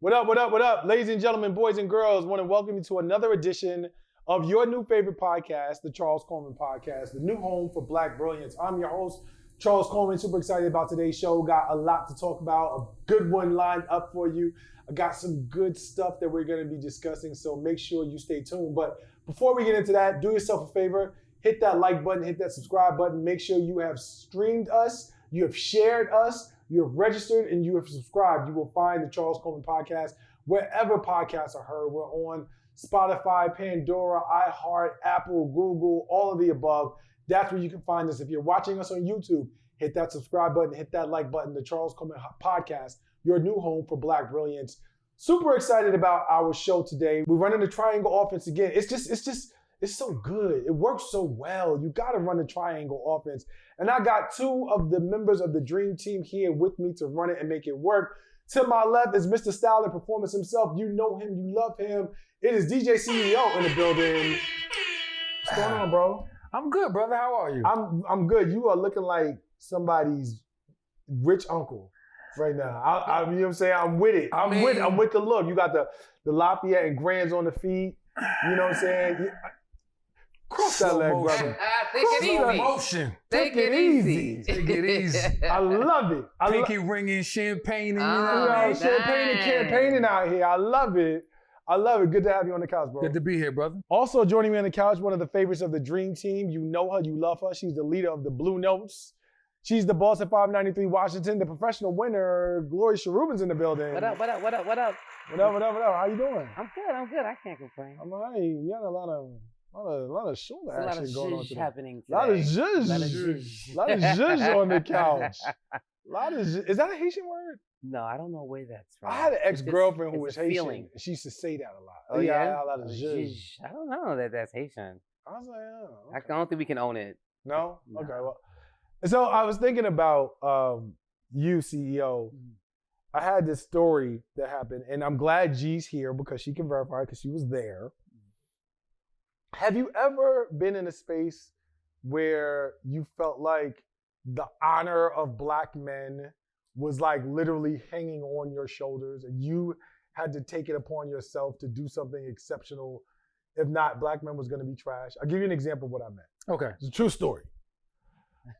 What up, what up, what up? Ladies and gentlemen, boys and girls, want to welcome you to another edition of your new favorite podcast, the Charles Coleman Podcast, the new home for Black brilliance. I'm your host, Charles Coleman. Super excited about today's show. Got a lot to talk about, a good one lined up for you. I got some good stuff that we're going to be discussing, so make sure you stay tuned. But before we get into that, do yourself a favor, hit that like button, hit that subscribe button. Make sure you have streamed us, you have shared us, you have registered, and you have subscribed. You will find the Charles Coleman Podcast wherever podcasts are heard. We're on Spotify, Pandora, iHeart, Apple, Google, all of the above. That's where you can find us. If you're watching us on YouTube, hit that subscribe button, hit that like button, the Charles Coleman Podcast, your new home for Black brilliance. Super excited about our show today. We're running the triangle offense again. It's so good. It works so well. You got to run the triangle offense. And I got two of the members of the dream team here with me to run it and make it work. To my left is Mr. Style and Performance himself. You know him, you love him. It is DJ CEO in the building. What's going on, bro? I'm good, brother. How are you? I'm good. You are looking like somebody's rich uncle right now. You know what I'm saying? I'm with it. I'm with the look. You got the Lafayette and Grands on the feet. You know what I'm saying? Cross that leg, brother. Take it easy. Motion. Take it easy. Take it easy. I love it. Pinky ringing, champagne, and champagne and campaigning out here. I love it. I love it. Good to have you on the couch, bro. Good to be here, brother. Also joining me on the couch, one of the favorites of the dream team. You know her, you love her. She's the leader of the Blue Notes. She's the boss at 593 Washington, the professional winner. Gloria Rubin's in the building. What up? What up? How you doing? I'm good. I can't complain. I'm all right. You got a lot of shoulder action going on today. Happening today. A lot of zhuzh on the couch. Is that a Haitian word? No, I don't know where that's from. I had an ex-girlfriend who was Haitian. Feeling. She used to say that a lot. Oh yeah? A lot of zhuzh. I don't know that that's Haitian. I was like, oh, okay. I don't think we can own it. No? Okay, well. So I was thinking about you, CEO. I had this story that happened, and I'm glad G's here because she can verify because she was there. Have you ever been in a space where you felt like the honor of Black men was like literally hanging on your shoulders and you had to take it upon yourself to do something exceptional? If not, Black men was going to be trash. I'll give you an example of what I meant. Okay. It's a true story.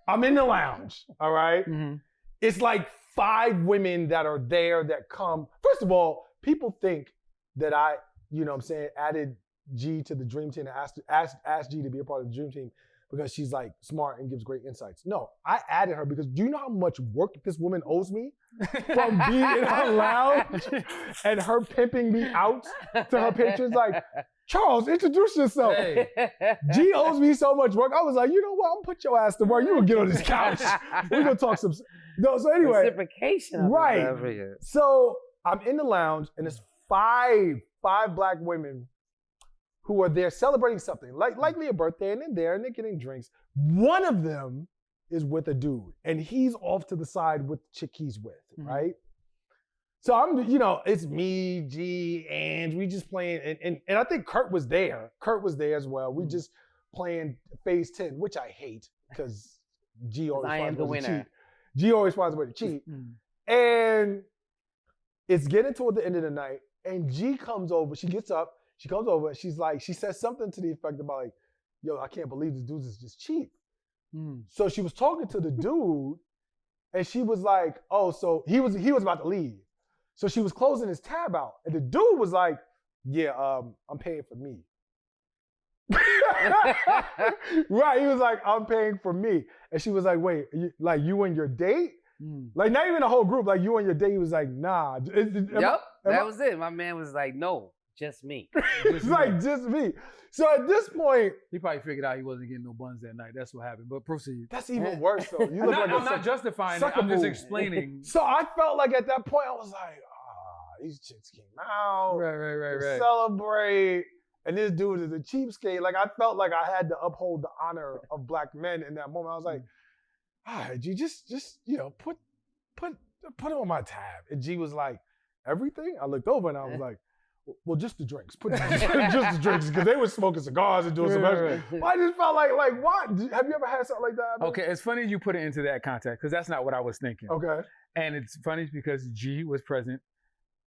I'm in the lounge, all right? Mm-hmm. It's like 5 women that are there that come. First of all, people think that I, you know what I'm saying, added G to the dream team and asked G to be a part of the dream team because she's like smart and gives great insights. No, I added her because do you know how much work this woman owes me from being in her lounge and her pimping me out to her pictures? Like, Charles, introduce yourself. Hey. G owes me so much work. I was like, you know what? I'm gonna put your ass to work. You gonna get on this couch. We're gonna talk some. No, so anyway. Reciprocation. Right. So I'm in the lounge and it's five Black women who are there celebrating something, likely a birthday, and they're getting drinks. One of them is with a dude, and he's off to the side with the chick he's with, right? So it's me, G, and we just playing, and I think Kurt was there. Kurt was there as well. We just playing phase 10, which I hate, because G always finds a way to cheat. G always finds a way to cheat. And it's getting toward the end of the night, and G comes over, she gets up, she comes over, and she's like, she says something to the effect about like, yo, I can't believe this dude is just cheap. So she was talking to the dude, and she was like, oh, so he was about to leave. So she was closing his tab out, and the dude was like, yeah, I'm paying for me. Right, he was like, I'm paying for me. And she was like, wait, you and your date? Like, not even a whole group, like you and your date. He was like, nah. Yep, that was it. My man was like, no, just me. It's like, just me. So at this point, he probably figured out he wasn't getting no buns that night. That's what happened. But proceed. That's even worse, though. You look I'm not justifying it. I'm just explaining. So I felt like at that point, I was like, these chicks came out. Right. Celebrate. And this dude is a cheapskate. Like, I felt like I had to uphold the honor of Black men in that moment. I was like, all right, G, just put it on my tab. And G was like, everything? I looked over and I was like, well, just the drinks. Put just the drinks, because they were smoking cigars and doing some extra. But I just felt like what? Have you ever had something like that? Okay, it's funny you put it into that context, because that's not what I was thinking. Okay. And it's funny because G was present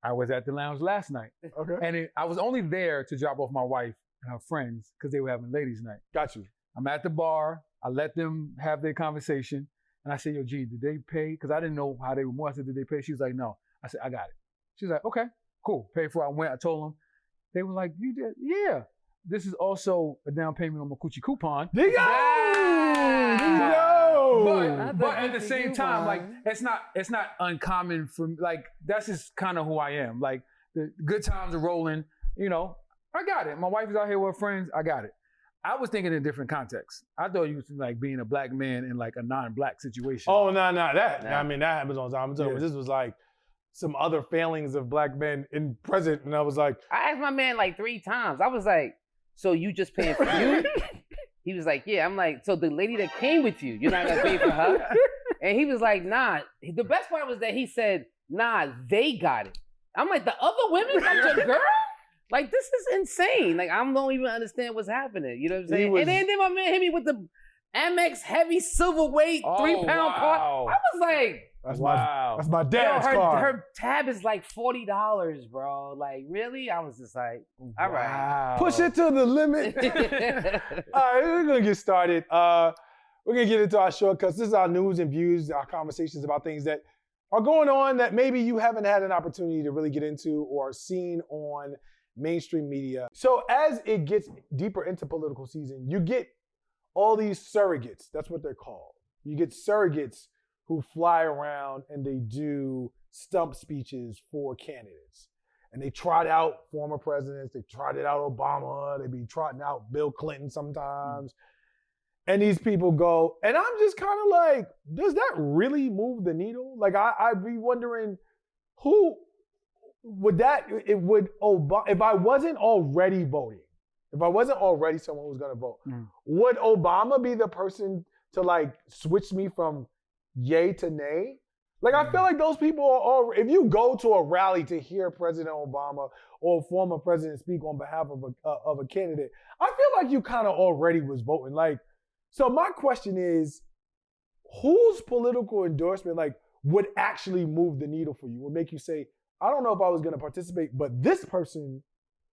I was at the lounge last night. Okay. And I was only there to drop off my wife and her friends because they were having ladies' night. Got you. I'm at the bar. I let them have their conversation. And I said, yo, G, did they pay? Because I didn't know how they were more. I said, did they pay? She was like, no. I said, I got it. She was like, okay, cool. Paid for it. I went. I told them. They were like, you did? Yeah. This is also a down payment on my Coochie coupon. There you go. There you go. But at the same time, like it's not uncommon for like that's just kind of who I am. Like the good times are rolling, you know. I got it. My wife is out here with her friends. I got it. I was thinking in a different context. I thought you was like being a black man in like a non-black situation. Oh no, that. Nah. I mean, that happens all the time. I'm talking about this was like some other failings of black men in present, and I was like, I asked my man like 3 times. I was like, so you just paying for you? He was like, yeah. I'm like, so the lady that came with you, you're not gonna pay for her? And he was like, nah. The best part was that he said, nah, they got it. I'm like, the other women got your girl? Like, this is insane. Like, I don't even understand what's happening. You know what I'm saying? And then my man hit me with the Amex heavy silverweight 3-pound card. I was like, that's my dad's car. Her tab is like $40, bro. Like, really? I was just like, all right. Push it to the limit. All right, we're going to get started. We're going to get into our shortcuts. This is our news and views, our conversations about things that are going on that maybe you haven't had an opportunity to really get into or seen on mainstream media. So as it gets deeper into political season, you get all these surrogates. That's what they're called. You get surrogates who fly around and they do stump speeches for candidates. And they trot out former presidents. They trotted out Obama. They be trotting out Bill Clinton sometimes. And these people go, and I'm just kind of like, does that really move the needle? Like I'd be wondering who would Obama, if I wasn't already voting, if I wasn't already someone who's gonna vote, would Obama be the person to like switch me from yay to nay? Like I feel like those people are all, if you go to a rally to hear President Obama or former president speak on behalf of a candidate, I feel like you kind of already was voting. Like, so my question is, whose political endorsement like would actually move the needle for you? Would make you say, I don't know if I was going to participate, but this person,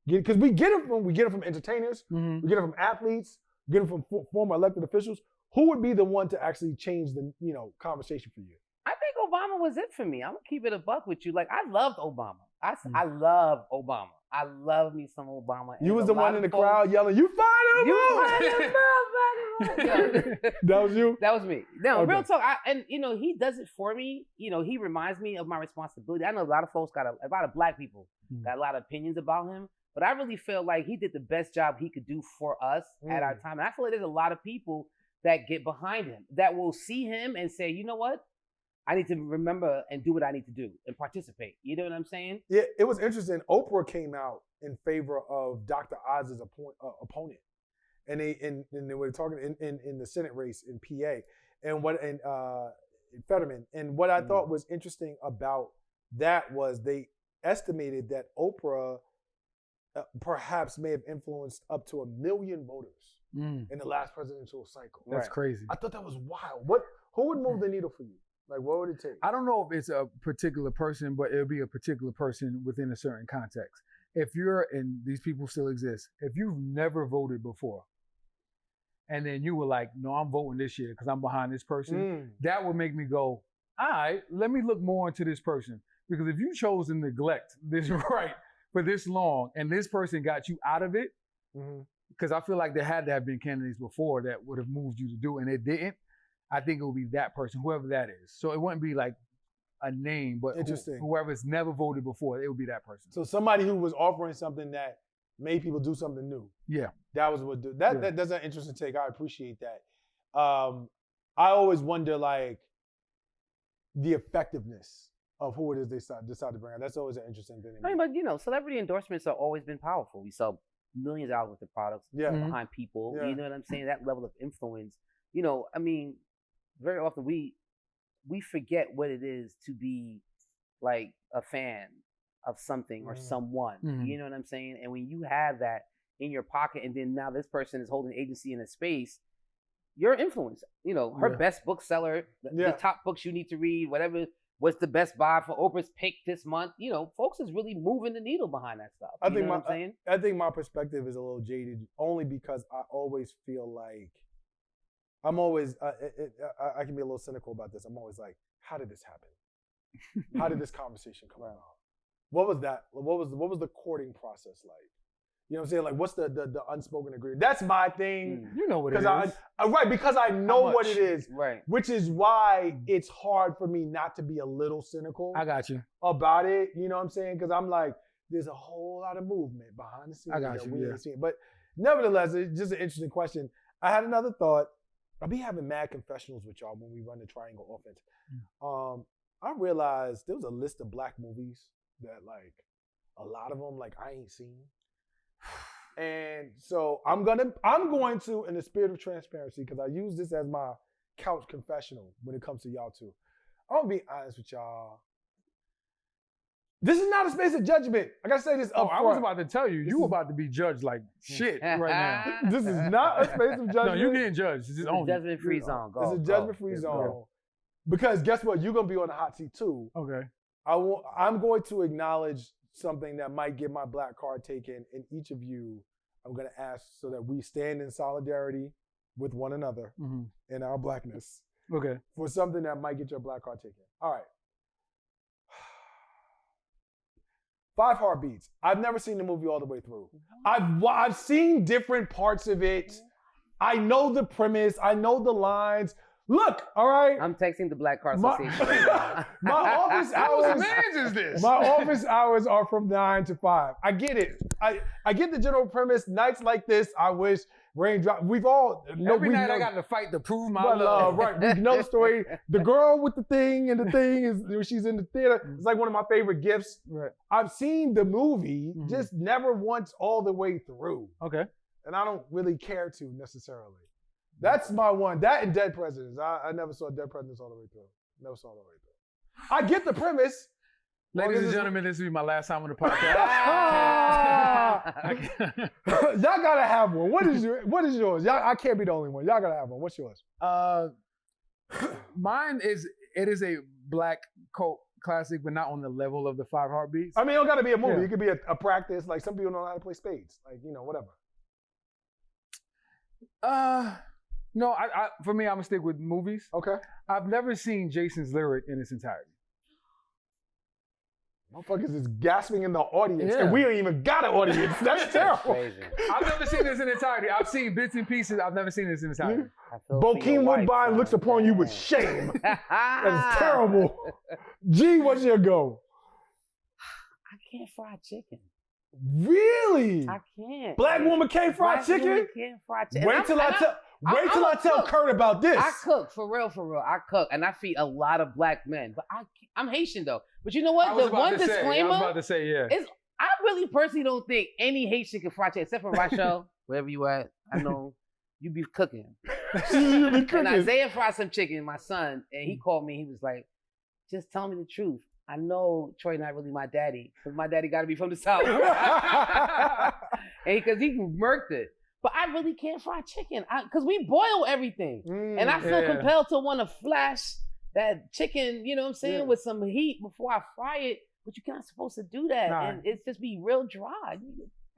because we get it from entertainers, we get it from athletes, we get it from former elected officials. Who would be the one to actually change the conversation for you? I think Obama was it for me. I'm gonna keep it a buck with you. Like I loved Obama. I love Obama. I love me some Obama. You was the one in the crowd yelling, "You fired him! You fired him! That was you? That was me. No, okay. Real talk. He does it for me. He reminds me of my responsibility. I know a lot of folks a lot of black people got a lot of opinions about him, but I really feel like he did the best job he could do for us at our time. And I feel like there's a lot of people that get behind him, that will see him and say, you know what? I need to remember and do what I need to do and participate. You know what I'm saying? Yeah, it was interesting. Oprah came out in favor of Dr. Oz's opponent. And they were talking in the Senate race in PA in Fetterman. And what I thought was interesting about that was they estimated that Oprah perhaps may have influenced up to 1 million voters in the last presidential cycle. That's crazy. I thought that was wild. Who would move the needle for you? Like, what would it take? I don't know if it's a particular person, but it'll be a particular person within a certain context. If you're, and these people still exist, if you've never voted before, and then you were like, no, I'm voting this year because I'm behind this person, that would make me go, all right, let me look more into this person. Because if you chose to neglect this right for this long, and this person got you out of it, because I feel like there had to have been candidates before that would have moved you to do, and it didn't. I think it would be that person, whoever that is. So it wouldn't be like a name, but whoever's never voted before, it would be that person. So somebody who was offering something that made people do something new. Yeah. That was what that's an interesting take. I appreciate that. I always wonder like the effectiveness of who it is they decide to bring out. That's always an interesting thing to me. I mean, but celebrity endorsements have always been powerful. We sell millions of dollars worth of products behind people. You know what I'm saying? That level of influence. Very often we forget what it is to be like a fan of something or someone. You know what I'm saying? And when you have that in your pocket, and then now this person is holding agency in a space, your influence. Her best bookseller, the top books you need to read, whatever what's the best buy for Oprah's pick this month? You know, folks is really moving the needle behind that stuff. I think my perspective is a little jaded only because I always feel like I'm always I can be a little cynical about this. I'm always like, how did this happen? How did this conversation come about? What was that? What was the courting process like? You know what I'm saying? Like, what's the unspoken agreement? That's my thing. You know what it is. Right, because I know what it is. Right. Which is why it's hard for me not to be a little cynical. I got you. About it. You know what I'm saying? Because I'm like, there's a whole lot of movement behind the scenes. I got you, we ain't seen. But nevertheless, it's just an interesting question. I had another thought. I'll be having mad confessionals with y'all when we run the triangle offense. I realized there was a list of black movies that like a lot of them like I ain't seen. And so I'm going to, in the spirit of transparency, because I use this as my couch confessional when it comes to y'all too. I'm gonna be honest with y'all. This is not a space of judgment. I gotta say this up front. I was about to tell you, you about to be judged like shit right now. This is not a space of judgment. No, you're getting judged. It's a judgment-free zone. It's a judgment-free zone. Because guess what? You're gonna be on the hot seat too. Okay. I'm going to acknowledge something that might get my black card taken, and each of you, I'm gonna ask so that we stand in solidarity with one another in our blackness. Okay. For something that might get your black card taken. All right. 5 Heartbeats. I've never seen the movie all the way through. I've seen different parts of it. I know the premise. I know the lines. Look, all right. I'm texting the Black Card Association right now. My office hours. Is this? My office hours are from 9 to 5. I get it. I get the general premise. Nights like this, I wish raindrop. We've all every night I got to fight to prove my love. Right, we know the story. The girl with the thing and the thing is she's in the theater. It's like one of my favorite gifts. Right. I've seen the movie, just never once all the way through. Okay. And I don't really care to necessarily. That's my one. That and Dead Presidents. I never saw Dead Presidents all the way through. Never saw it all the way through. I get the premise. Ladies and gentlemen, this will be my last time on the podcast. Y'all gotta have one. What is yours? Y'all, I can't be the only one. Y'all gotta have one. What's yours? Mine is a black cult classic, but not on the level of the 5 Heartbeats. I mean, it don't gotta be a movie. It could be a practice. Like some people don't know how to play spades. Like, you know, whatever. No, for me, I'm gonna stick with movies. Okay. I've never seen Jason's Lyric in its entirety. Motherfuckers is gasping in the audience, and we ain't even got an audience. That's terrible. I've never seen this in entirety. I've seen bits and pieces. I've never seen this in entirety. Bokeem Woodbine looks upon you with shame. That is terrible. G, what's your go? I can't fry chicken. Really? I can't. Black woman can't fry chicken? Woman can't fry chicken. Wait till I tell Kurt about this. I cook, for real. I cook, and I feed a lot of black men. But I'm Haitian, though. But you know what? The one disclaimer I was about to say, is I really personally don't think any Haitian can fry chicken, except for Rachel, wherever you at. I know you be cooking. You be cooking. And Isaiah fried some chicken, my son, and he called me. He was like, just tell me the truth. I know Troy not really my daddy, because my daddy got to be from the South. And because he murked it. But I really can't fry chicken, because we boil everything. And I feel compelled to want to flash that chicken, you know what I'm saying, with some heat before I fry it. But you're not supposed to do that. Nah. And it's just be real dry.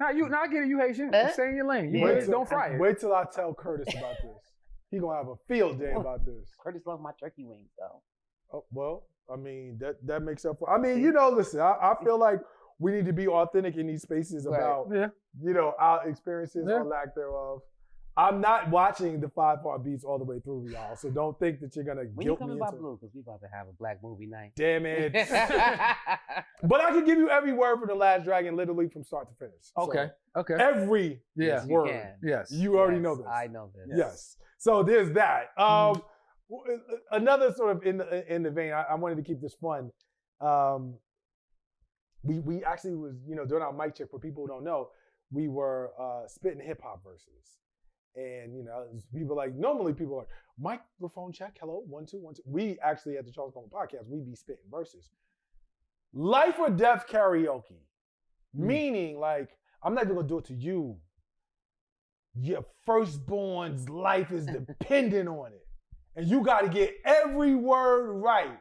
Now I get it, you Haitian. Stay in your lane. Don't fry it. Wait till I tell Curtis about this. He gonna have a field day about this. Curtis loves my turkey wings, though. Oh, well, I mean, that makes up for, I mean, you know, listen, I feel like we need to be authentic in these spaces about, you know, our experiences or lack thereof. I'm not watching the 5 Heartbeats all the way through, y'all, so don't think that you're going to guilt me into it. When you coming by Blue, because we about to have a black movie night. Damn it. But I can give you every word for The Last Dragon, literally from start to finish. Okay, so okay. Every word. You can. Yes. You already know this. I know this. Yes. So there's that. Another sort of in the vein, I wanted to keep this fun. We actually was, you know, during our mic check, for people who don't know, we were spitting hip hop verses. And, you know, people like, normally people are like, microphone check, hello, 1 2 1 2. We actually at the Charles Coleman podcast, we be spitting verses. Life or death karaoke. Meaning, like, I'm not even gonna do it to you. Your firstborn's life is dependent on it. And you gotta get every word right.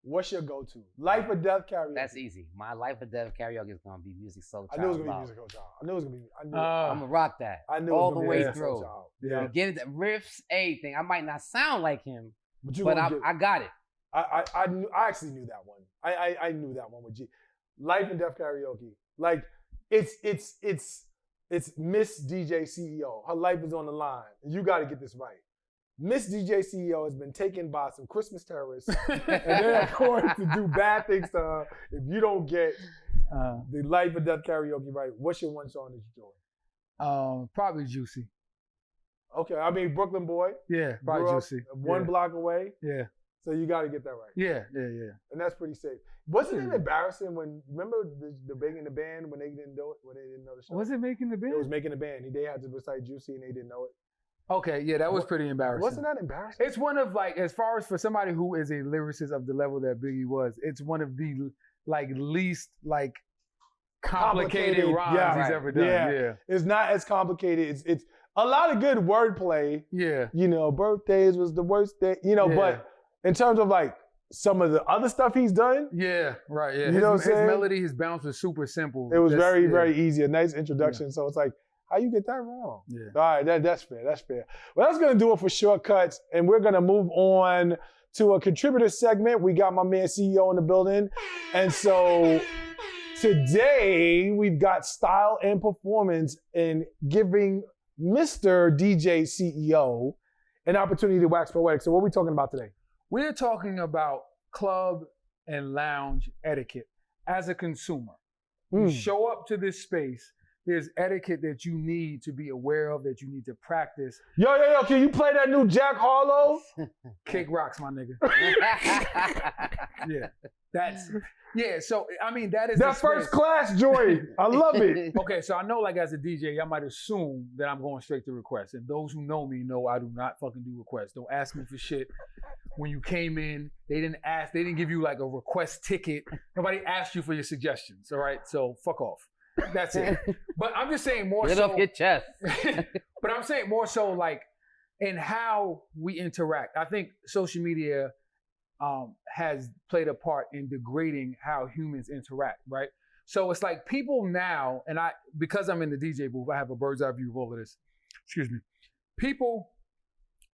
What's your go-to? Life or death karaoke? That's easy. My life or death karaoke is gonna be Music Soul Child. I knew it was gonna be Music Soul Child. I knew it was gonna be. I'm gonna rock that. I knew all it was the gonna way be Music through. Soul Child. Yeah. Beginning to riffs, everything. I might not sound like him, but I got it. I actually knew that one. I knew that one with G. Life and death karaoke. Like it's Miss DJ CEO. Her life is on the line. You got to get this right. Miss DJ CEO has been taken by some Christmas terrorists, and they're going to do bad things to her if you don't get the life and death karaoke right. What's your one song that you're doing? Probably Juicy. Okay, I mean Brooklyn boy. Yeah, probably Juicy. One block away. Yeah. So you got to get that right. Yeah. And that's pretty safe. Wasn't it embarrassing when, remember the Making the Band when they didn't know it, when they didn't know the show? Was it Making the Band? It was Making the Band. They had to recite Juicy and they didn't know it. Okay, yeah, that was pretty embarrassing. Wasn't that embarrassing? It's one of like, as far as for somebody who is a lyricist of the level that Biggie was, it's one of the like least like complicated rhymes he's ever done. Yeah. It's not as complicated. It's a lot of good wordplay. Yeah. You know, birthdays was the worst day, you know, but in terms of like some of the other stuff he's done. Yeah, right. Yeah. You know what I'm saying? His melody, his bounce was super simple. It was very easy. A nice introduction. So it's like, how you get that wrong? Yeah. All right, that's fair. That's fair. Well, that's gonna do it for Shortcuts, and we're gonna move on to a contributor segment. We got my man CEO in the building, and so today we've got style and performance in giving Mr. DJ CEO an opportunity to wax poetic. So what are we talking about today? We're talking about club and lounge etiquette as a consumer. You show up to this space. There's etiquette that you need to be aware of, that you need to practice. Yo, can you play that new Jack Harlow? Kick rocks, my nigga. So I mean, that is that first class joint. I love it. Okay, so I know like as a DJ, I might assume that I'm going straight to requests. And those who know me know I do not fucking do requests. Don't ask me for shit. When you came in, they didn't give you like a request ticket. Nobody asked you for your suggestions, all right? So fuck off. That's it. But I'm just saying more Get off your chest. But I'm saying more so like in how we interact. I think social media has played a part in degrading how humans interact, right? So it's like people now, and because I'm in the DJ booth, I have a bird's eye view of all of this. Excuse me. People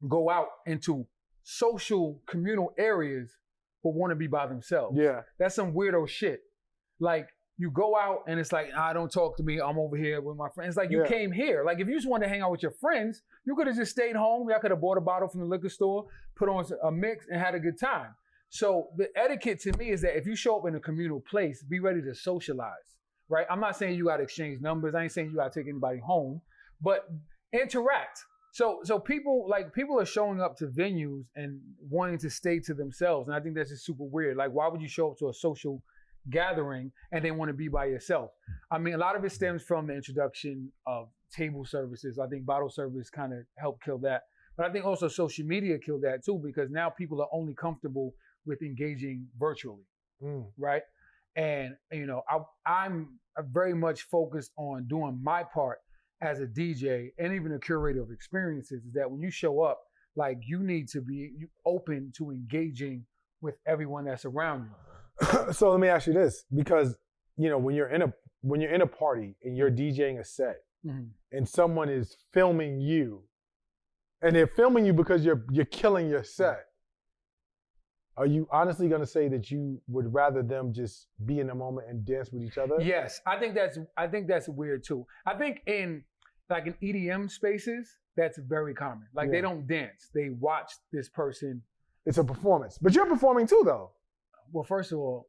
go out into social communal areas but want to be by themselves. Yeah. That's some weirdo shit. Like, you go out and it's like, don't talk to me. I'm over here with my friends. It's like you came here. Like if you just wanted to hang out with your friends, you could have just stayed home. Y'all could have bought a bottle from the liquor store, put on a mix and had a good time. So the etiquette to me is that if you show up in a communal place, be ready to socialize, right? I'm not saying you got to exchange numbers. I ain't saying you got to take anybody home, but interact. So people are showing up to venues and wanting to stay to themselves. And I think that's just super weird. Like, why would you show up to a social gathering and then want to be by yourself? I mean, a lot of it stems from the introduction of table services. I think bottle service kind of helped kill that. But I think also social media killed that too, because now people are only comfortable with engaging virtually, right? And, you know, I'm very much focused on doing my part as a DJ and even a curator of experiences, is that when you show up, like you need to be open to engaging with everyone that's around you. So let me ask you this, because you know when you're in a party and you're DJing a set and someone is filming you, and they're filming you because you're killing your set, are you honestly going to say that you would rather them just be in the moment and dance with each other? Yes, I think that's weird too. I think in EDM spaces, that's very common. Like they don't dance; they watch this person. It's a performance, but you're performing too, though. Well, first of all,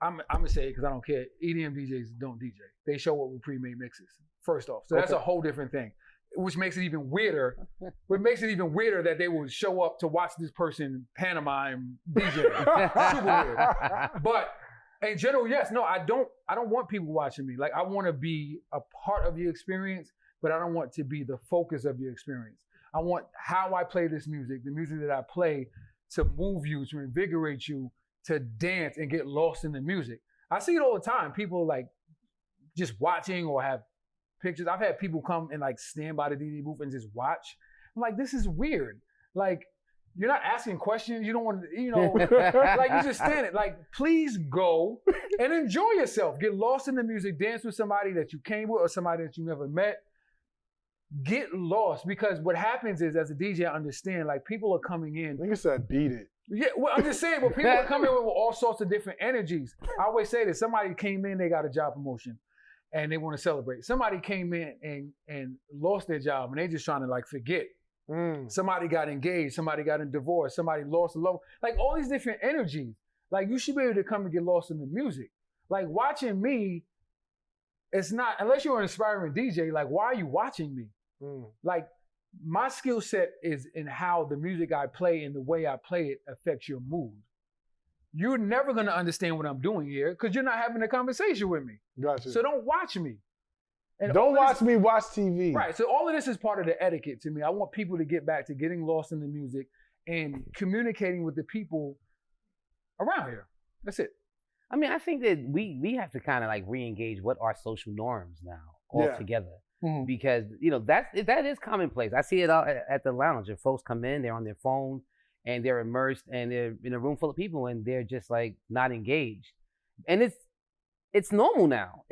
I'm gonna say it because I don't care. EDM DJs don't DJ. They show up with pre-made mixes. First off, so that's a whole different thing, which makes it even weirder. What makes it even weirder that they would show up to watch this person pantomime DJ. Super weird. But in general, yes, no, I don't want people watching me. Like I want to be a part of your experience, but I don't want to be the focus of your experience. I want how I play this music, the music that I play, to move you, to invigorate you, to dance and get lost in the music. I see it all the time. People like just watching or have pictures. I've had people come and like stand by the DJ booth and just watch. I'm like, this is weird. Like, You're not asking questions. You don't want to, like you just standing. Like, please go and enjoy yourself. Get lost in the music. Dance with somebody that you came with or somebody that you never met. Get lost, because what happens is, as a DJ, I understand, like, people are coming in. Like I said, beat it. Yeah, well, I'm just saying, but people are coming in with all sorts of different energies. I always say this: somebody came in, they got a job promotion, and they want to celebrate. Somebody came in and lost their job, and they just trying to like forget. Somebody got engaged, somebody got a divorce, somebody lost a love. Like all these different energies. Like you should be able to come and get lost in the music. Like watching me, it's not, unless you're an aspiring DJ, like why are you watching me? Like my skill set is in how the music I play and the way I play it affects your mood. You're never going to understand what I'm doing here because you're not having a conversation with me. Gotcha. So don't watch me. And don't watch me watch TV. Right. So all of this is part of the etiquette to me. I want people to get back to getting lost in the music and communicating with the people around here. That's it. I mean, I think that we have to kind of like re-engage what are social norms now altogether. Because, that is commonplace. I see it all at the lounge. If folks come in, they're on their phone and they're immersed and they're in a room full of people and they're just like not engaged. And it's normal now.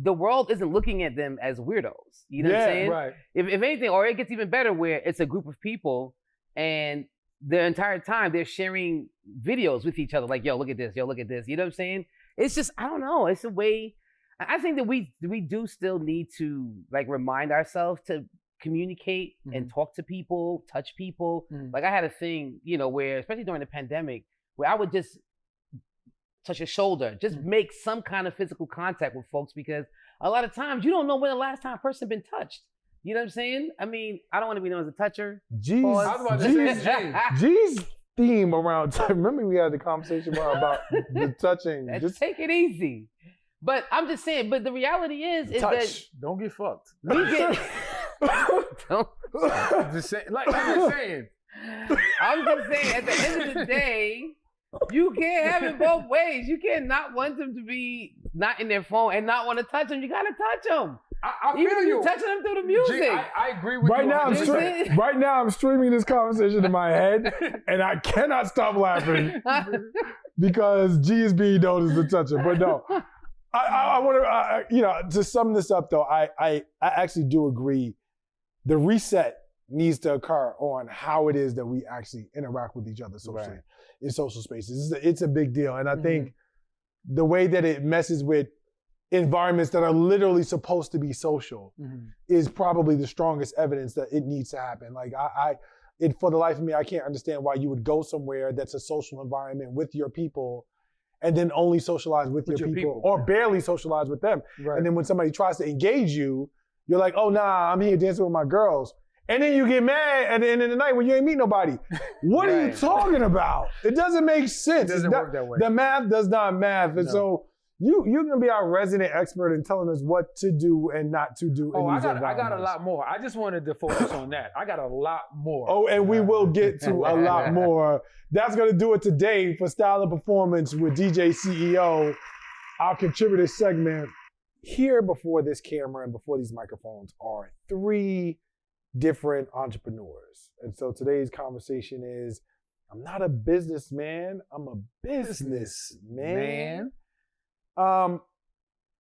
The world isn't looking at them as weirdos. You know what I'm saying? Right. If anything, or it gets even better where it's a group of people and the entire time they're sharing videos with each other. Like, yo, look at this. Yo, look at this. You know what I'm saying? It's just, I don't know. It's a way. I think that we do still need to like remind ourselves to communicate and talk to people, touch people. Like I had a thing, where, especially during the pandemic, where I would just touch a shoulder, just make some kind of physical contact with folks, because a lot of times you don't know when the last time a person been touched. You know what I'm saying? I mean, I don't want to be known as a toucher. G's theme around, remember we had the conversation about the touching. Just take it easy. But I'm just saying, but the reality is that don't get fucked. We get don't I'm just saying, I'm just saying, at the end of the day, you can't have it both ways. You can't not want them to be not in their phone and not want to touch them. You gotta touch them. I Even feel if you. you're touching them through the music. I agree with you. Right now, I'm streaming this conversation in my head, and I cannot stop laughing because G is being known as the toucher. But no, I want to, to sum this up though. I actually do agree. The reset needs to occur on how it is that we actually interact with each other socially in social spaces. It's a big deal, and I think the way that it messes with environments that are literally supposed to be social is probably the strongest evidence that it needs to happen. Like for the life of me, I can't understand why you would go somewhere that's a social environment with your people and then only socialize with your people or barely socialize with them. Right. And then when somebody tries to engage you, you're like, oh, nah, I'm here dancing with my girls. And then you get mad at the end of the night when you ain't meet nobody. What are you talking about? It doesn't make sense. It doesn't work that way. The math does not math. And so you're going to be our resident expert in telling us what to do and not to do in these environments. I got a lot more. I just wanted to focus on that. I got a lot more. Oh, and we will get to a lot more. That's going to do it today for Style and Performance with DJ CEO, our contributor segment. Here before this camera and before these microphones are 3 different entrepreneurs. And so today's conversation is, I'm not a businessman, I'm a businessman.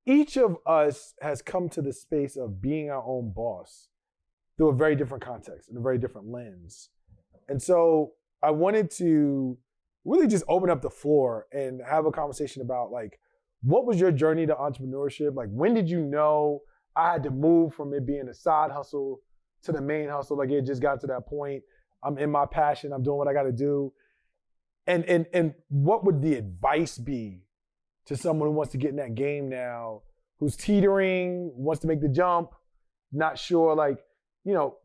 Each of us has come to the space of being our own boss through a very different context and a very different lens. And so I wanted to really just open up the floor and have a conversation about like, what was your journey to entrepreneurship? Like, when did you know I had to move from it being a side hustle to the main hustle? Like, it just got to that point. I'm in my passion. I'm doing what I got to do. And what would the advice be to someone who wants to get in that game now, who's teetering, wants to make the jump, not sure, like,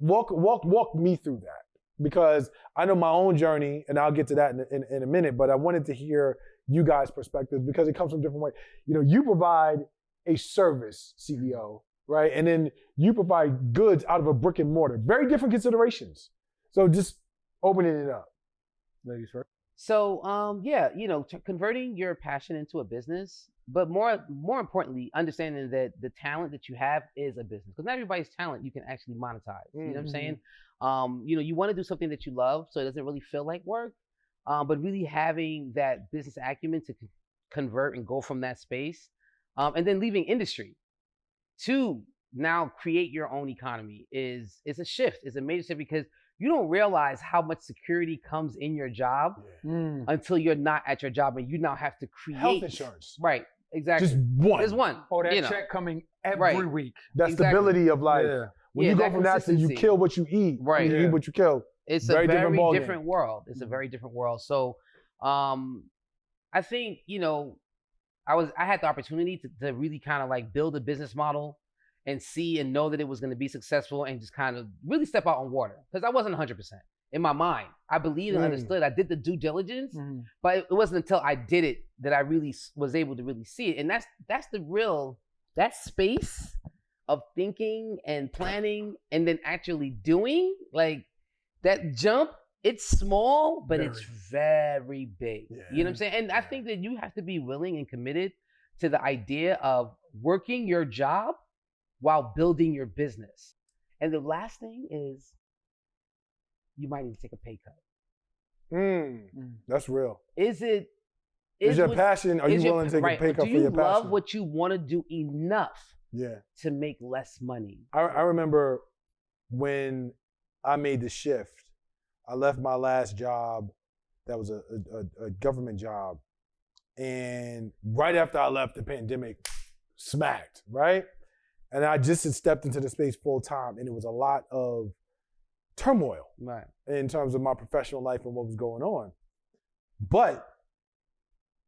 walk me through that. Because I know my own journey, and I'll get to that in a minute, but I wanted to hear you guys' perspectives because it comes from different ways. You provide a service, CEO, right? And then you provide goods out of a brick and mortar. Very different considerations. So just opening it up. Ladies first. So, converting your passion into a business but more importantly, understanding that the talent that you have is a business, because not everybody's talent you can actually monetize. You know what I'm saying? You want to do something that you love, so it doesn't really feel like work. But really having that business acumen to convert and go from that space, and then leaving industry to now create your own economy is a shift. It's a major shift, because you don't realize how much security comes in your job until you're not at your job, and you now have to create health insurance. Right. Exactly. Just one. There's one. Or that check coming every week. That stability of life. Yeah. When you go from that to you kill what you eat, right? You eat what you kill. It's a very different world. It's a very different world. So, I think I had the opportunity to really kind of like build a business model and see and know that it was going to be successful, and just kind of really step out on water, because I wasn't 100% in my mind. I believed and understood. I did the due diligence, but it wasn't until I did it that I really was able to really see it. And that's that space of thinking and planning and then actually doing, like that jump. It's small, but it's very big. Yeah. You know what I'm saying? And I think that you have to be willing and committed to the idea of working your job while building your business. And the last thing is, you might need to take a pay cut. That's real. Is your passion? Are you willing to take a pay cut for your passion? Do you love what you want to do enough to make less money? I remember when I made the shift. I left my last job, that was a government job, and right after I left, the pandemic smacked, right? And I just had stepped into the space full time, and it was a lot of turmoil in terms of my professional life and what was going on. But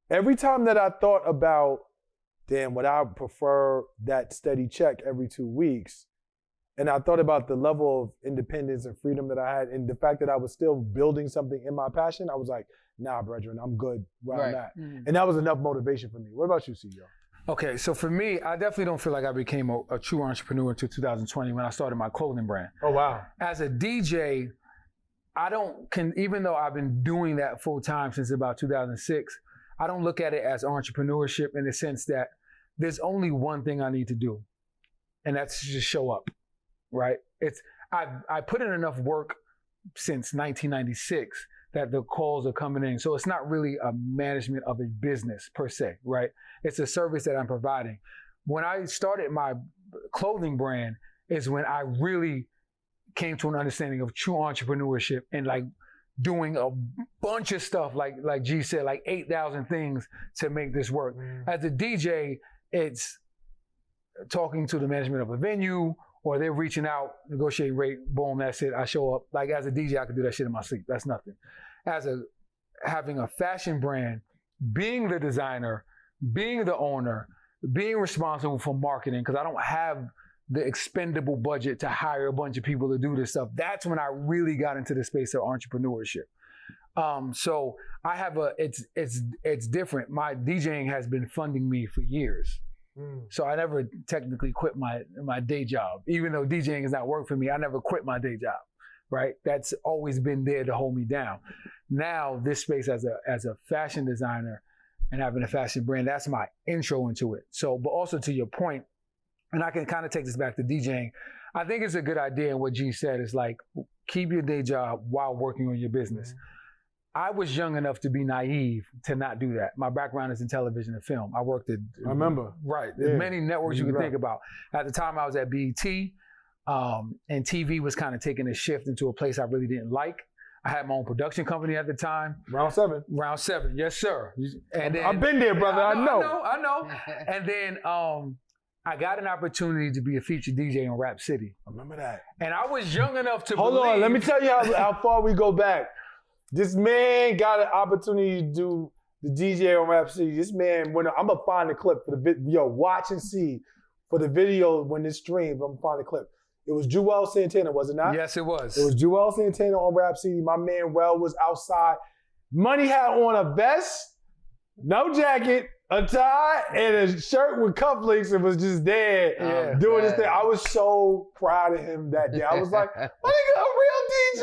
every time that I thought about, damn, would I prefer that steady check every 2 weeks? And I thought about the level of independence and freedom that I had, and the fact that I was still building something in my passion, I was like, nah, brethren, I'm good where I'm at. And that was enough motivation for me. What about you, CEO? Okay, so for me, I definitely don't feel like I became a true entrepreneur until 2020 when I started my clothing brand. Oh, wow. As a DJ, even though I've been doing that full time since about 2006, I don't look at it as entrepreneurship in the sense that there's only one thing I need to do, and that's to just show up. Right? I put in enough work since 1996 that the calls are coming in. So it's not really a management of a business per se, right? It's a service that I'm providing. When I started my clothing brand is when I really came to an understanding of true entrepreneurship and like doing a bunch of stuff, like G said, like 8,000 things to make this work. As a DJ, it's talking to the management of a venue, or they're reaching out, negotiating rate, boom, that's it. I show up. Like as a DJ, I could do that shit in my sleep. That's nothing. Having a fashion brand, being the designer, being the owner, being responsible for marketing, because I don't have the expendable budget to hire a bunch of people to do this stuff. That's when I really got into the space of entrepreneurship. So I have it's different. My DJing has been funding me for years. So I never technically quit my day job. Even though DJing has not worked for me, I never quit my day job, right? That's always been there to hold me down. Now this space as a fashion designer and having a fashion brand, that's my intro into it. So, but also to your point, and I can kind of take this back to DJing, I think it's a good idea, and what G said is like, keep your day job while working on your business. I was young enough to be naive to not do that. My background is in television and film. I worked at... I remember. Right. There's many networks you can think about. At the time, I was at BET, and TV was kind of taking a shift into a place I really didn't like. I had my own production company at the time. Round 7. Round 7, yes, sir. And then, I've been there, brother. I know. And then I got an opportunity to be a featured DJ on Rap City. I remember that. And I was young enough to Hold on, let me tell you how far we go back. This man got an opportunity to do the DJ on Rap City. This man, I'm going to find the clip for the video. Watch and see for the video when this streams. I'm going to find the clip. It was Joel Santana, was it not? Yes, it was. It was Joel Santana on Rap City. My man, Well, was outside. Money had on a vest, no jacket, a tie and a shirt with cufflinks and was just there doing his thing. I was so proud of him that day. I was like, my nigga, a real DJ.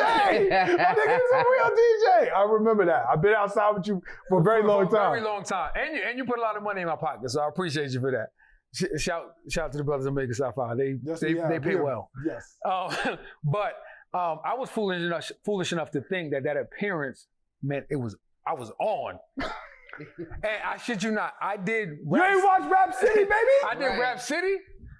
My nigga is a real DJ. I remember that. I've been outside with you for a very long time. Very long time. And you put a lot of money in my pocket, so I appreciate you for that. Shout to the brothers in Vegas South Five. They pay well. Yes. But I was foolish enough to think that appearance meant I was on. And I shit you not, I did. You ain't watch Rap City, baby? I did Rap City.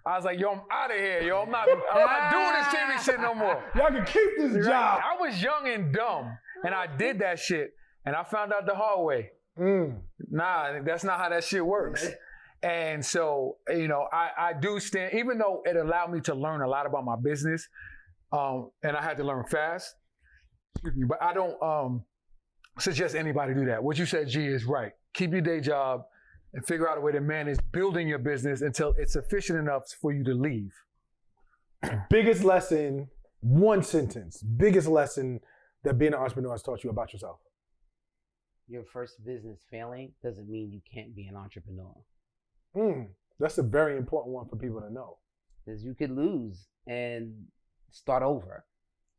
I was like, yo, I'm out of here, yo. I'm not doing this TV shit no more. Y'all can keep this job. I was young and dumb, and I did that shit, and I found out the hard way. Nah, that's not how that shit works. And so, I do stand, even though it allowed me to learn a lot about my business, and I had to learn fast, but I don't suggest anybody do that. What you said, G, is right. Keep your day job and figure out a way to manage building your business until it's sufficient enough for you to leave. Biggest lesson, one sentence, biggest lesson that being an entrepreneur has taught you about yourself. Your first business failing doesn't mean you can't be an entrepreneur. That's a very important one for people to know. Because you could lose and start over.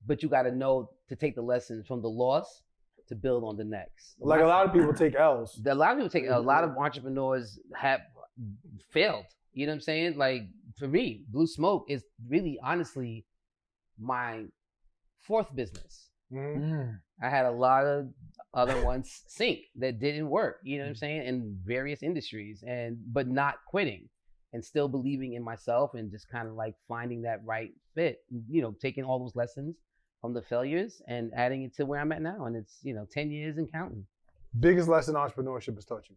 But you got to know to take the lessons from the loss to build on the next. Like a lot of people take L's. A lot of entrepreneurs have failed. You know what I'm saying? Like for me, Blue Smoke is really honestly my fourth business. I had a lot of other ones sink that didn't work, you know what I'm saying, in various industries, but not quitting and still believing in myself and just kind of like finding that right fit, taking all those lessons from the failures and adding it to where I'm at now. And it's, 10 years and counting. Biggest lesson entrepreneurship has taught you?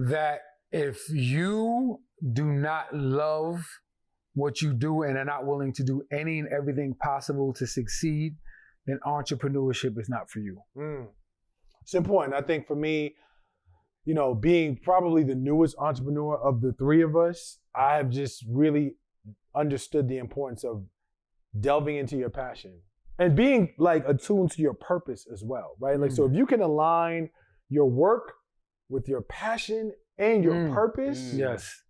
That if you do not love what you do and are not willing to do any and everything possible to succeed, then entrepreneurship is not for you. It's important. I think for me, being probably the newest entrepreneur of the three of us, I have just really understood the importance of delving into your passion and being like attuned to your purpose as well, right? Like, so if you can align your work with your passion and your purpose, yes,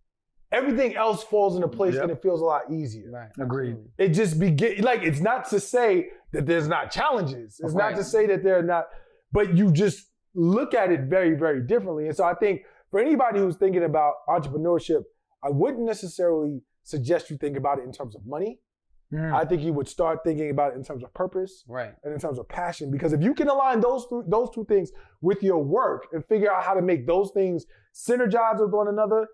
everything else falls into place and it feels a lot easier. Right. Agreed. It just it's not to say that there's not challenges. It's not to say that they're not, but you just look at it very, very differently. And so I think for anybody who's thinking about entrepreneurship, I wouldn't necessarily suggest you think about it in terms of money. I think you would start thinking about it in terms of purpose and in terms of passion. Because if you can align those two things with your work and figure out how to make those things synergize with one another,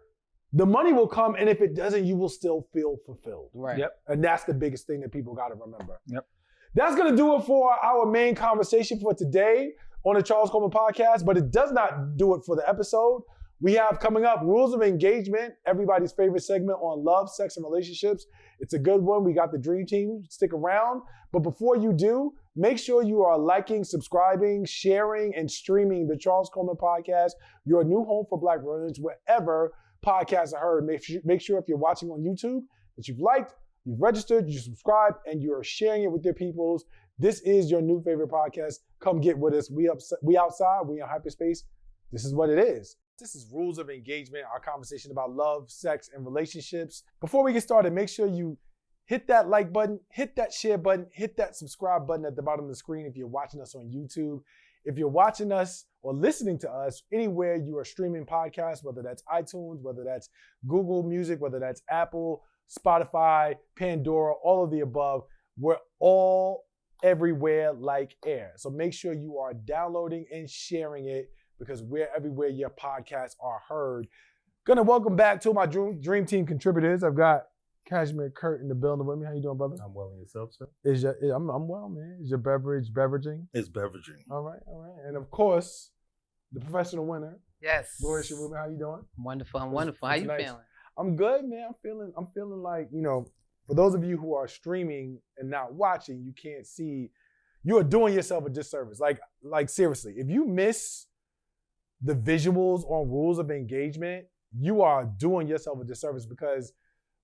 the money will come. And if it doesn't, you will still feel fulfilled. Right. Yep. And that's the biggest thing that people got to remember. Yep. That's going to do it for our main conversation for today on the Charles Coleman podcast, but it does not do it for the episode. We have coming up Rules of Engagement, everybody's favorite segment on love, sex, and relationships. It's a good one. We got the Dream Team. Stick around. But before you do, make sure you are liking, subscribing, sharing, and streaming the Charles Coleman podcast, your new home for Black brilliance, wherever podcasts are heard. Make sure if you're watching on YouTube that you've liked, you've registered, you subscribed, and you're sharing it with your peoples. This is your new favorite podcast. Come get with us. We outside. We in hyperspace. This is what it is. This is Rules of Engagement, our conversation about love, sex, and relationships. Before we get started, make sure you hit that like button, hit that share button, hit that subscribe button at the bottom of the screen if you're watching us on YouTube. If you're watching us or listening to us anywhere you are streaming podcasts, whether that's iTunes, whether that's Google Music, whether that's Apple, Spotify, Pandora, all of the above, we're all everywhere like air. So make sure you are downloading and sharing it, because we're everywhere your podcasts are heard. Gonna welcome back to my Dream Team contributors. I've got Cashmere Kurt in the building with me. How you doing, brother? I'm well, and yourself, sir? I'm well, man. Is your beveraging? It's beveraging. All right. And of course, the professional winner. Yes. Gloria and DJ CEO. How you doing? Wonderful. I'm wonderful. How you nice. feeling? I'm good, man. I'm feeling like, for those of you who are streaming and not watching, you can't see, you are doing yourself a disservice. Like seriously, if you miss the visuals on Rules of Engagement, you are doing yourself a disservice, because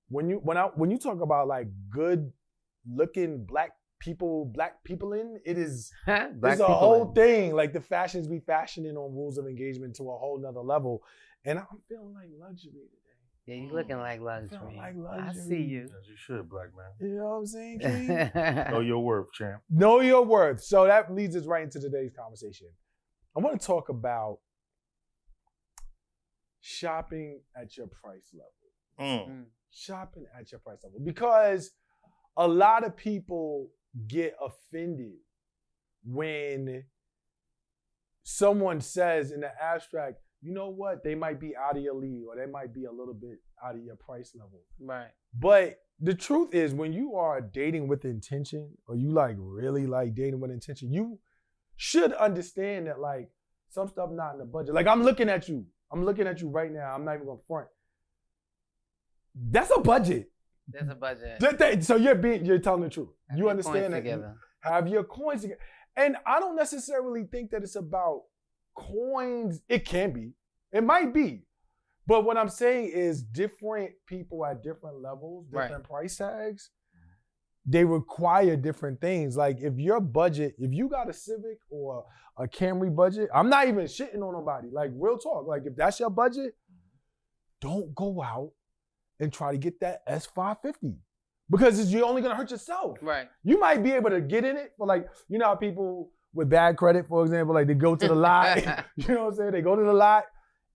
when you talk about like good looking Black black people in. It is Black it's a people whole in. thing. Like the fashions be fashioning on rules of engagement to a whole nother level. And I'm feeling like luxury today. Yeah, you looking like Feeling luxury. like I luxury. see you. As you should, black man. You know what I'm saying, King? Know your worth, champ. Know your worth. So that leads us right into today's conversation. I want to talk about shopping at your price level. Shopping at your price level. Because a lot of people get offended when someone says in the abstract, you know what, they might be out of your league or they might be a little bit out of your price level. Right. But the truth is when you are dating with intention or you like really like dating with intention, you should understand that like some stuff not in the budget. Like I'm looking at you right now. I'm not even gonna front. That's a budget. There's a budget. So you're telling the truth. Have You your understand coins that. together. Have your coins together. And I don't necessarily think that it's about coins. It can be. It might be. But what I'm saying is different people at different levels, different price tags, they require different things. Like if your budget, if you got a Civic or a Camry budget, I'm not even shitting on nobody. Like real talk. Like if that's your budget, don't go out and try to get that S550 because you're only gonna hurt yourself. Right. You might be able to get in it for like, you know how people with bad credit, for example, like they go to the lot, you know what I'm saying? They go to the lot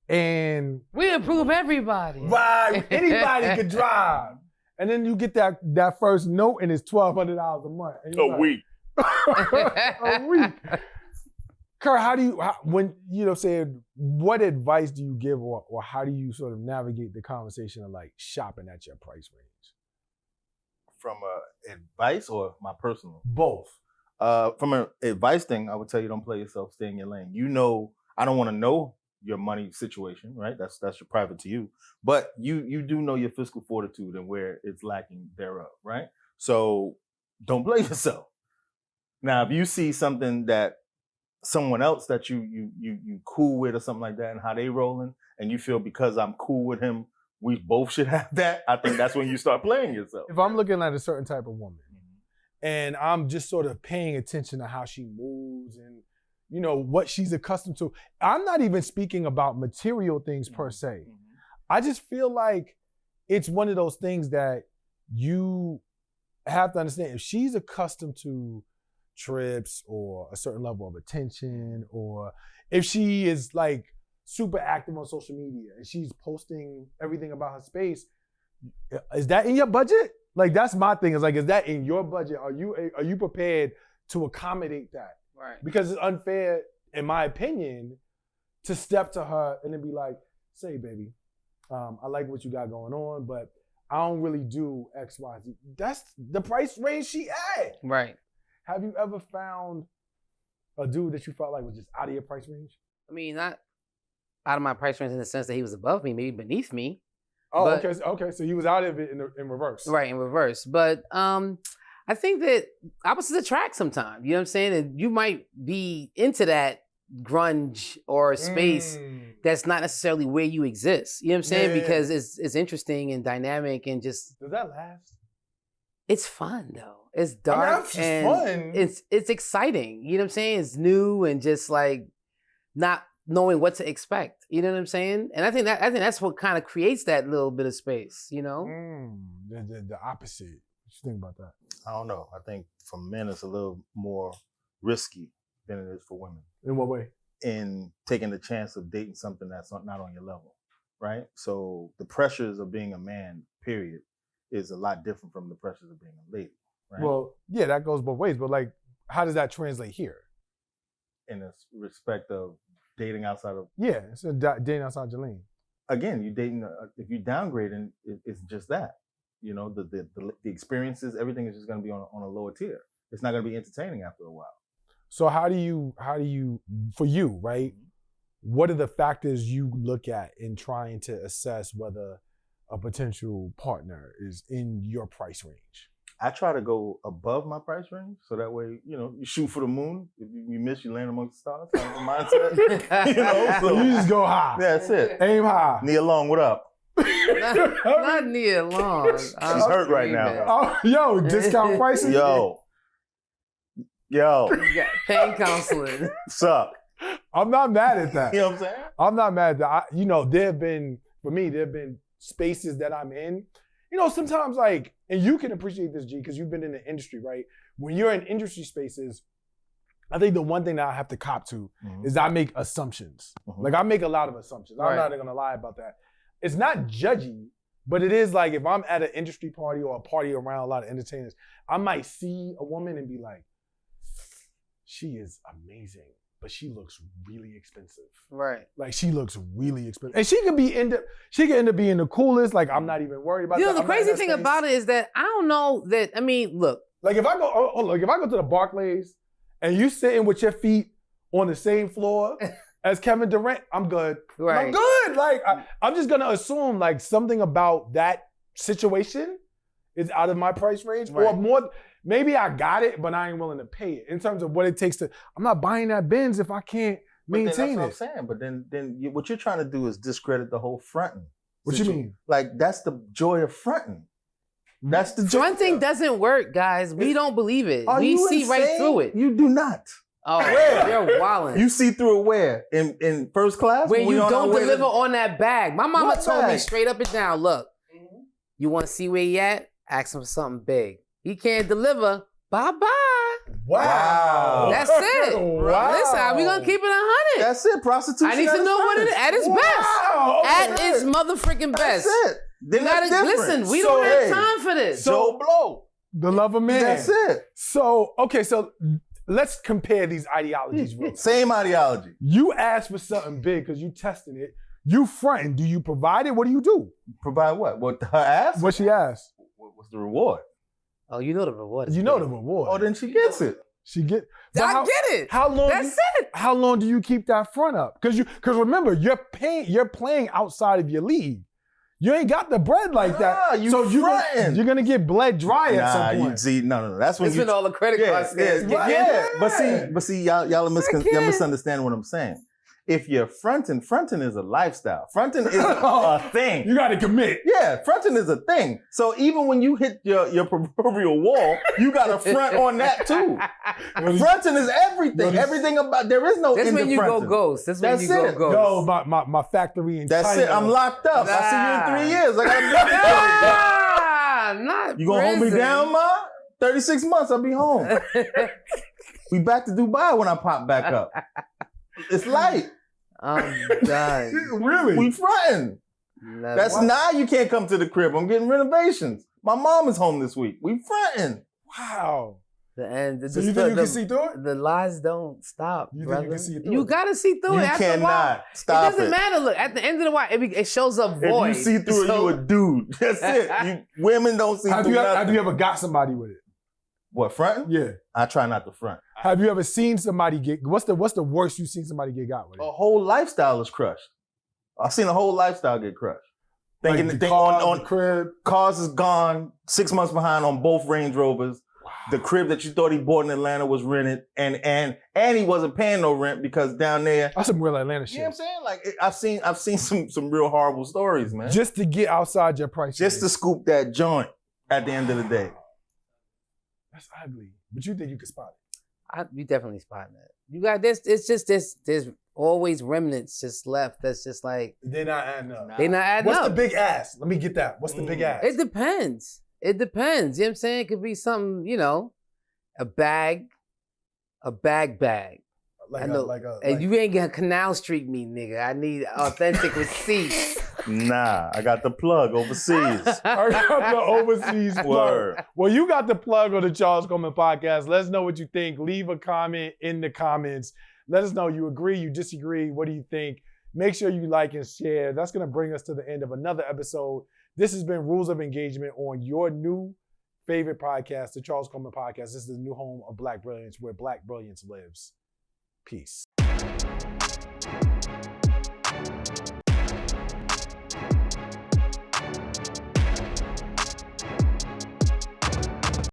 and We approve everybody. right, anybody could drive. And then you get that first note and it's $1,200 a month. And you're A like, week. a week. Kurt, when you know, saying, what advice do you give or how do you sort of navigate the conversation of like shopping at your price range? From advice or my personal? Both. From an advice thing, I would tell you don't play yourself, stay in your lane. You know, I don't want to know your money situation, right? That's your private to you. But you do know your fiscal fortitude and where it's lacking thereof, right? So don't blame yourself. Now, if you see something that someone else that you cool with or something like that and how they rolling, and you feel because I'm cool with him, we both should have that, I think that's when you start playing yourself. If I'm looking at a certain type of woman and I'm just sort of paying attention to how she moves and, you know, what she's accustomed to, I'm not even speaking about material things per se. I just feel like it's one of those things that you have to understand. If she's accustomed to trips or a certain level of attention, or if she is like super active on social media and she's posting everything about her space, is that in your budget? Like that's my thing. Is like, is that in your budget? Are you prepared to accommodate that? Right. Because it's unfair, in my opinion, to step to her and then be like, say, baby, I like what you got going on, but I don't really do X, Y, Z. That's the price range she at. Right. Have you ever found a dude that you felt like was just out of your price range? I mean, not out of my price range in the sense that he was above me, maybe beneath me. Oh, But- okay. So you was out of it in reverse. Right, in reverse. But I think that opposites attract sometimes. You know what I'm saying? And you might be into that grunge or space that's not necessarily where you exist. You know what I'm saying? Yeah. Because it's interesting and dynamic and just Does that last? it's fun though. It's I mean, dark it's and fun. it's exciting. You know what I'm saying? It's new and just like not knowing what to expect. You know what I'm saying? And I think that's what kind of creates that little bit of space, you know? The opposite. What you think about that? I don't know. I think for men it's a little more risky than it is for women In what way? in taking the chance of dating something that's not on your level, right? So the pressures of being a man, period, is a lot different from the pressures of being a lady, right? Well, yeah, that goes both ways. But like, how does that translate here? In the respect of dating outside of, Yeah, it's a dating outside your lane. again, you dating, if you downgrading, it's just that. You know, the experiences, everything is just going to be on a lower tier. It's not going to be entertaining after a while. So how do you, for you, right? What are the factors you look at in trying to assess whether a potential partner is in your price range? I try to go above my price range, so that way, you know, you shoot for the moon. If you miss, you land amongst the stars. Kind of mindset. You know, So you just go high. yeah, that's it. Aim high. Nia Long, what up? Not near long. She's hurt right now. Oh, yo, discount prices. Yo, Yo, You got pain counseling. suck. I'm not mad at that. You know what I'm saying? I'm not mad at that. There have been spaces that I'm in. Sometimes and you can appreciate this, G, because you've been in the industry, right? When you're in industry spaces, I think the one thing that I have to cop to is I make assumptions. Mhm. I make a lot of assumptions. I'm Right. not gonna lie about that. It's not judgy, but it is if I'm at an industry party or a party around a lot of entertainers, I might see a woman and be like, she is amazing, but she looks really expensive. Right. She looks really expensive. And she could end up being the coolest. I'm not even worried about that. The crazy thing about it is that I don't know that, look. If I go to the Barclays and you sitting with your feet on the same floor as Kevin Durant, I'm good. Right. I'm good. I'm just gonna assume something about that situation is out of my price range or more. Maybe I got it, but I ain't willing to pay it in terms of what it takes to. I'm not buying that Benz if I can't maintain That's it. what I'm saying. But then what you're trying to do is discredit the whole fronting. What you mean? That's the joy of fronting. That's the joy. Fronting doesn't work, guys. We don't believe it. Are We you see right insane? through it. You do not. Oh, Where? you're wildin'. You see through it where? In first class? When we you on our don't way to- deliver on that bag. My mama What told me bag? straight up and down, look, you want to see where he at? Ask him for something big. He can't deliver. Bye-bye. Wow. That's it. Wow. Listen, we going to keep it 100. That's it. Prostitution. I need to know what it is. At its best. Wow. At its motherfucking best. That's it. Then that's different. Listen, we So, don't have hey, time for this. Joe Blow. The love of man. That's it. So let's compare these ideologies real quick. Same ideology. You ask for something big because you testing it. You fronting. Do you provide it? What do you do? Provide what? What, her ass? What she asked? What's the reward? Oh, you know the reward. is You know big. the reward. Oh, then she gets it. She get. but I how- get it. How long? That's it. How long do you keep that front up? Because remember, you're playing outside of your league. You ain't got the bread like that. Nah, you so fronting. you're gonna get bled dry at some Nah, point. you see, no. That's when It's you. been all the credit card scams. Yeah. But see, y'all are y'all misunderstand what I'm saying. If you're fronting is a lifestyle. Fronting is a thing. You gotta commit. Yeah, fronting is a thing. So even when you hit your proverbial wall, you got to front on that too. Fronting is everything. Everything about there is no. That's when you fronting. go ghost. That's when That's you go it. ghost. Yo, my factory in That's China. it. I'm locked up. Nah. I see you in 3 years. I got a Not You gonna hold me prison. down, ma? 36 months, I'll be home. We back to Dubai when I pop back up. It's light. I'm done. Really? We fronting. Never. That's now you can't come to the crib. I'm getting renovations. My mom is home this week. We fronting. Wow. the end. So you think you can see through it? The lies don't stop, You think brother. you can see through You it? gotta see through You it. After a while, cannot. Stop it doesn't matter. Look, at the end of the while, it shows a void. If you see through it, you a dude. That's it. Women don't see Have through you nothing. ever got somebody with it? What, fronting? Yeah. I try not to front. Have you ever seen somebody get? What's the worst you've seen somebody get got with it? A whole lifestyle is crushed. I've seen a whole lifestyle get crushed. Thinking the think car, on the crib. cars is gone, 6 months behind on both Range Rovers. The crib that you thought he bought in Atlanta was rented, and he wasn't paying no rent because down there. That's some real Atlanta shit. You know what I'm saying? Like I've seen some real horrible stories, man. Just to get outside your price. Just to range. scoop that joint at the end of the day. That's ugly. But you think you can spot it? You definitely spotting that. You got this. It's just this. There's always remnants just left. That's just like They're not adding up. they not adding What's up. the big ass? Let me get that. What's the big ass? It depends. It depends. You know what I'm saying? It could be something, a bag. Like I know. And you ain't got Canal Street me, nigga. I need authentic receipts. Nah, I got the plug overseas. I got the overseas plug. Word. Well, you got the plug on the Charles Coleman podcast. Let us know what you think. Leave a comment in the comments. Let us know you agree, you disagree. What do you think? Make sure you like and share. That's going to bring us to the end of another episode. This has been Rules of Engagement on your new favorite podcast, the Charles Coleman podcast. This is the new home of Black Brilliance, where Black Brilliance lives. Peace.